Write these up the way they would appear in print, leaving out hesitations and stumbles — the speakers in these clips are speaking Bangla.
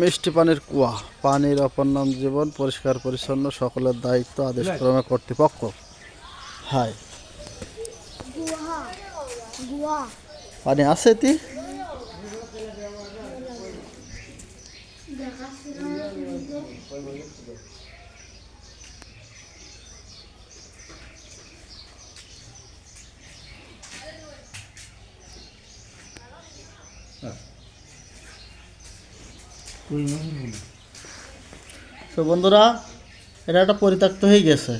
মিষ্টি পানির কুয়া, পানির অপর নাম জীবন, পরিষ্কার পরিচ্ছন্ন সকলের দায়িত্ব আদেশক্রমে কর্তৃপক্ষ। হাই পানি আছে তি তো বন্ধুরা, এটা একটা পরিত্যক্ত হয়ে গেছে।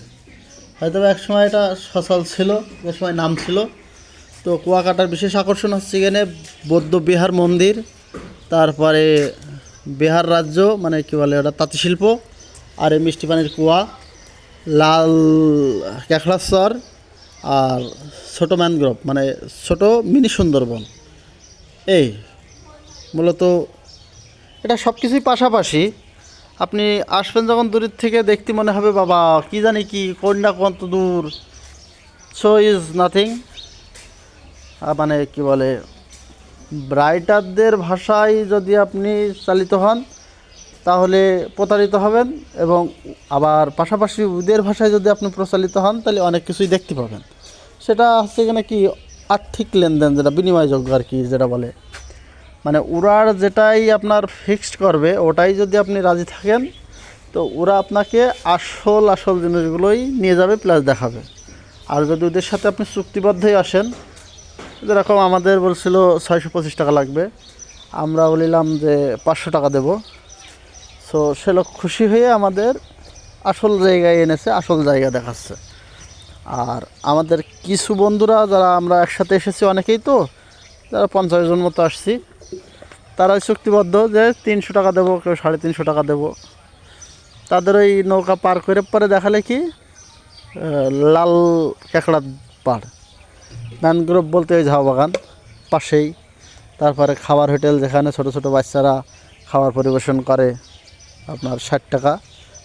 হয়তো এক সময় এটা সচল ছিল, যে সময় নাম ছিল। তো কুয়াকাটার বিশেষ আকর্ষণ হচ্ছে এখানে বৌদ্ধ বিহার মন্দির, তারপরে বিহার রাজ্য মানে কী বলে ওটা তাঁতি শিল্প, আর এই মিষ্টি পানির কুয়া, লাল ক্যাখড়াচর, আর ছোটো ম্যানগ্রোভ মানে ছোটো মিনি সুন্দরবন। এই মূলত এটা সব কিছুই পাশাপাশি। আপনি আসবেন যখন দূরের থেকে দেখতে মনে হবে বাবা কি জানি কি কোনটা কত দূর। সো ইজ নাথিং, মানে কি বলে, রাইটারদের ভাষায় যদি আপনি চালিত হন তাহলে প্রতারিত হবেন, এবং আবার পাশাপাশি ওদের ভাষায় যদি আপনি প্রচালিত হন তাহলে অনেক কিছুই দেখতে পাবেন। সেটা হচ্ছে এখানে কি আর্থিক লেনদেন, যেটা বিনিময়যোগ্য আর কি, যেটা বলে মানে ওরার যেটাই আপনার ফিক্সড করবে ওটাই যদি আপনি রাজি থাকেন তো ওরা আপনাকে আসল জিনিসগুলোই নিয়ে যাবে প্লাস দেখাবে। আর যদি ওদের সাথে আপনি চুক্তিবদ্ধই আসেন, যেরকম আমাদের বলছিল 625 টাকা লাগবে, আমরা বলিলাম যে 500 টাকা দেব। সো সে লোক খুশি হয়ে আমাদের আসল জায়গায় এনেছে, আসল জায়গা দেখাচ্ছে। আর আমাদের কিছু বন্ধুরা যারা আমরা একসাথে এসেছি অনেকেই, তো যারা 50 জন মতো আসছি, তারাই চুক্তিবদ্ধ যে 300 টাকা দেবো, কেউ 350 টাকা দেবো। তাদের ওই নৌকা পার করে পরে দেখালে কি লাল ক্যাকড়া পাড়, ম্যানগ্রোভ বলতে ওই ঝাউ বাগান পাশেই। তারপরে খাবার হোটেল, যেখানে ছোট ছোট বাচ্চারা খাবার পরিবেশন করে, আপনার 60 টাকা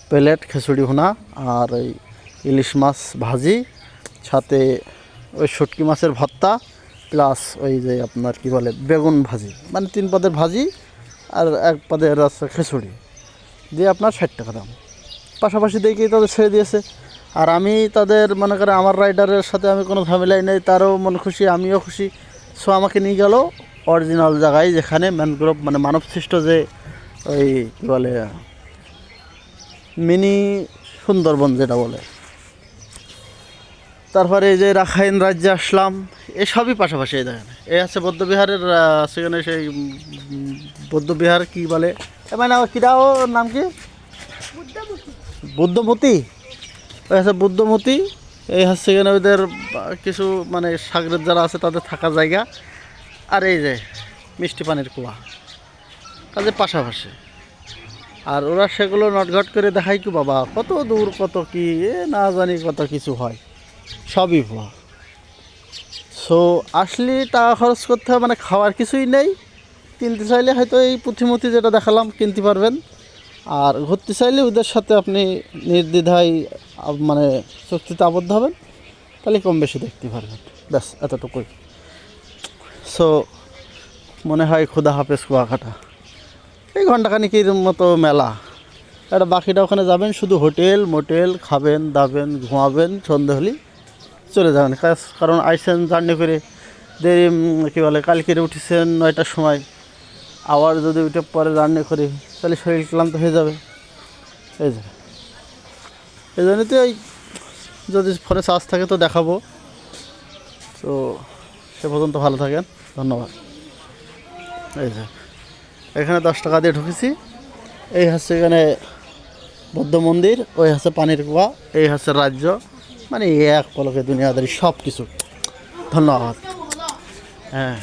প্লেট, খিচুড়ি ভুনা আর ওই ইলিশ মাছ ভাজি, সাথে ওই শুটকি মাছের ভর্তা, প্লাস ওই যে আপনার কি বলে বেগুন ভাজি, মানে 3 পদের ভাজি আর 1 পদের আছে খিচুড়ি, দিয়ে আপনার 60 টাকা দাম। পাশাপাশি দেখেই তাদের ছেড়ে দিয়েছে। আর আমি তাদের মনে করে আমার রাইডারের সাথে আমি কোনো ঝামেলাই নেই, তারও মন খুশি, আমিও খুশি। সো আমাকে নিয়ে গেল অরিজিনাল জায়গায়, যেখানে ম্যানগ্রোভ মানে মানবসৃষ্ট যে ওই কী বলে মিনি সুন্দরবন যেটা বলে। তারপরে এই যে রাখাইন রাজ্যে আসলাম, এসবই পাশাপাশি। এই দেখেন এই আছে বৌদ্ধবিহারের, সেখানে সেই বৌদ্ধবিহার কী বলে মানে কীরাও নাম কি, বুদ্ধমতি, ওই আছে বুদ্ধমতি। এই হচ্ছে সেখানে ওদের কিছু মানে সাগরের যারা আছে তাদের থাকার জায়গা। আর এই যে মিষ্টি পানির কুয়া, কাজে পাশাপাশি। আর ওরা সেগুলো নটঘট করে দেখায় কি বাবা কত দূর কত কি না জানি কত কিছু হয়, সবই ভুয়া। সো আসলে টাকা খরচ করতে হবে, মানে খাওয়ার কিছুই নেই। কিনতে চাইলে হয়তো এই পুঁথিমুথি যেটা দেখালাম কিনতে পারবেন, আর ঘুরতে চাইলে ওদের সাথে আপনি নির্দ্বিধায় মানে চুক্তিতে আবদ্ধ হবেন, তাহলে কম বেশি দেখতে পারবেন। ব্যাস এতটুকুই। সো মনে হয় খুদা হাফেজ কুয়াকাটা। এই ঘন্টাখানিকের মতো মেলা, একটা বাকিটা ওখানে যাবেন শুধু হোটেল মোটেল, খাবেন দাবেন ঘুমাবেন, সন্ধে হলেই চলে যাবেন। কারণ আইসেন জার্নি করে দেরি কী বলে কালকেরে উঠেছেন 9টার সময়, আবার যদি উঠে পরে জার্নি করি তাহলে শরীর ক্লান্ত হয়ে যাবে। এই জন্য তো ওই যদি ফোনে চার্জ থাকে তো দেখাবো। তো সে পর্যন্ত ভালো থাকেন, ধন্যবাদ। এই যে এখানে 10 টাকা দিয়ে ঢুকেছি। এই হচ্ছে এখানে বৌদ্ধ মন্দির, ওই হচ্ছে পানির কুয়া, এই হচ্ছে রাজ্য, মানে এক পলকে দুনিয়াদারি সব কিছু। ধন্যবাদ। হ্যাঁ।